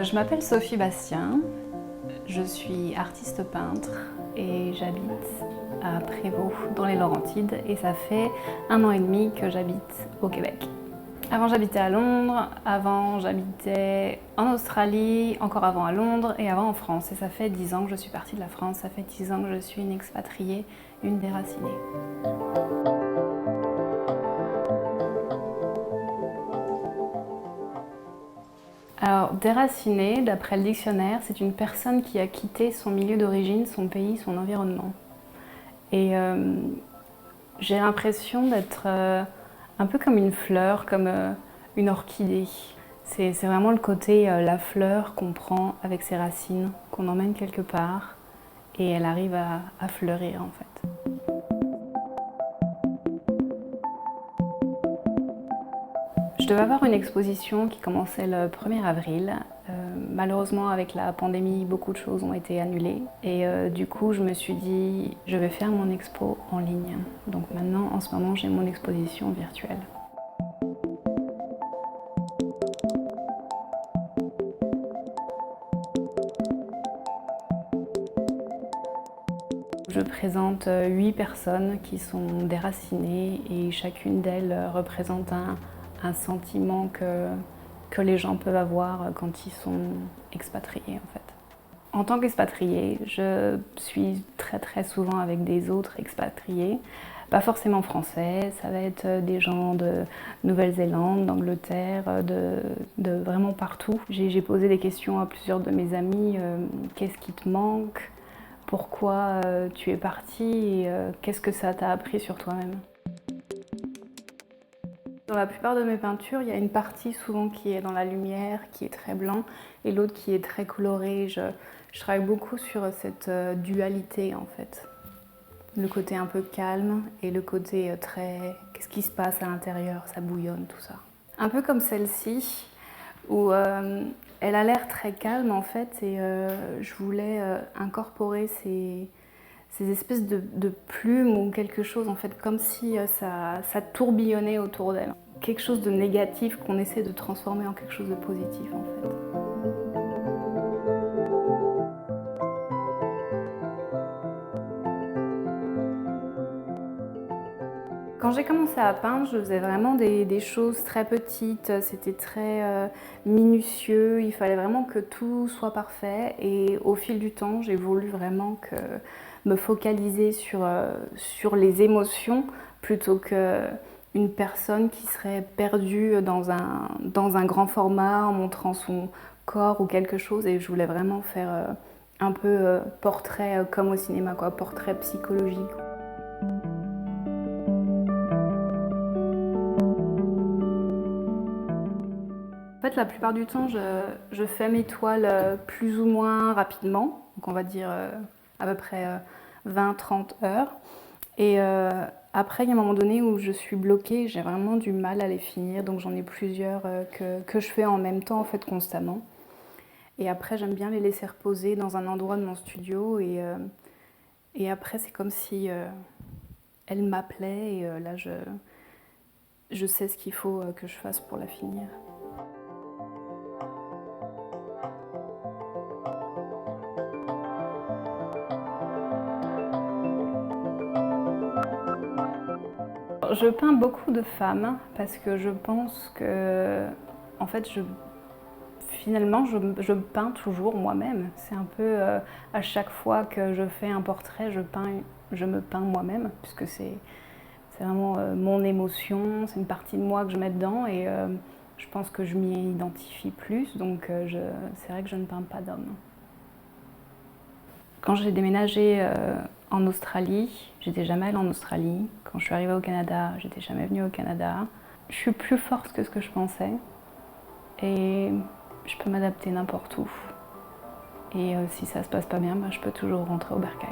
Je m'appelle Sophie Bastien, je suis artiste peintre et j'habite à Prévost dans les Laurentides et ça fait 1 an et demi que j'habite au Québec. Avant j'habitais à Londres, avant j'habitais en Australie, encore avant à Londres et avant en France. Et ça fait 10 ans que je suis partie de la France, ça fait 10 ans que je suis une expatriée, une déracinée. Alors, déraciné, d'après le dictionnaire, c'est une personne qui a quitté son milieu d'origine, son pays, son environnement. Et j'ai l'impression d'être un peu comme une fleur, comme une orchidée. C'est vraiment le côté la fleur qu'on prend avec ses racines, qu'on emmène quelque part et elle arrive à fleurir en fait. Je devais avoir une exposition qui commençait le 1er avril. Malheureusement, avec la pandémie, beaucoup de choses ont été annulées. Et du coup, je me suis dit, je vais faire mon expo en ligne. Donc maintenant, en ce moment, j'ai mon exposition virtuelle. Je présente 8 personnes qui sont déracinées et chacune d'elles représente un sentiment que les gens peuvent avoir quand ils sont expatriés en fait. En tant qu'expatriée, je suis très souvent avec des autres expatriés, pas forcément français, ça va être des gens de Nouvelle-Zélande, d'Angleterre, de vraiment partout. J'ai posé des questions à plusieurs de mes amis, qu'est-ce qui te manque ? Pourquoi tu es partie et qu'est-ce que ça t'a appris sur toi-même? Dans la plupart de mes peintures, il y a une partie souvent qui est dans la lumière, qui est très blanc, et l'autre qui est très colorée. Je travaille beaucoup sur cette dualité en fait. Le côté un peu calme et le côté très... Qu'est-ce qui se passe à l'intérieur? Ça bouillonne, tout ça. Un peu comme celle-ci, où elle a l'air très calme en fait, et je voulais incorporer ces espèces de plumes ou quelque chose en fait, comme si ça tourbillonnait autour d'elle. Quelque chose de négatif qu'on essaie de transformer en quelque chose de positif en fait. Quand j'ai commencé à peindre, je faisais vraiment des choses très petites, c'était très minutieux, il fallait vraiment que tout soit parfait et au fil du temps, j'ai voulu vraiment me focaliser sur les émotions plutôt qu'une personne qui serait perdue dans un grand format en montrant son corps ou quelque chose et je voulais vraiment faire un peu portrait comme au cinéma, quoi, portrait psychologique. En fait, la plupart du temps, je fais mes toiles plus ou moins rapidement, donc on va dire à peu près 20-30 heures. Et après, il y a un moment donné où je suis bloquée, j'ai vraiment du mal à les finir, donc j'en ai plusieurs que je fais en même temps, en fait, constamment. Et après, j'aime bien les laisser reposer dans un endroit de mon studio, et après, c'est comme si elles m'appelaient, et là, je sais ce qu'il faut que je fasse pour la finir. Je peins beaucoup de femmes parce que je pense que, en fait, finalement, je peins toujours moi-même. C'est un peu à chaque fois que je fais un portrait, je me peins moi-même, puisque c'est vraiment mon émotion, c'est une partie de moi que je mets dedans et je pense que je m'y identifie plus, donc c'est vrai que je ne peins pas d'hommes. Quand j'ai déménagé en Australie, j'étais jamais allée en Australie. Quand je suis arrivée au Canada, j'étais jamais venue au Canada. Je suis plus forte que ce que je pensais et je peux m'adapter n'importe où. Et si ça se passe pas bien, je peux toujours rentrer au bercail.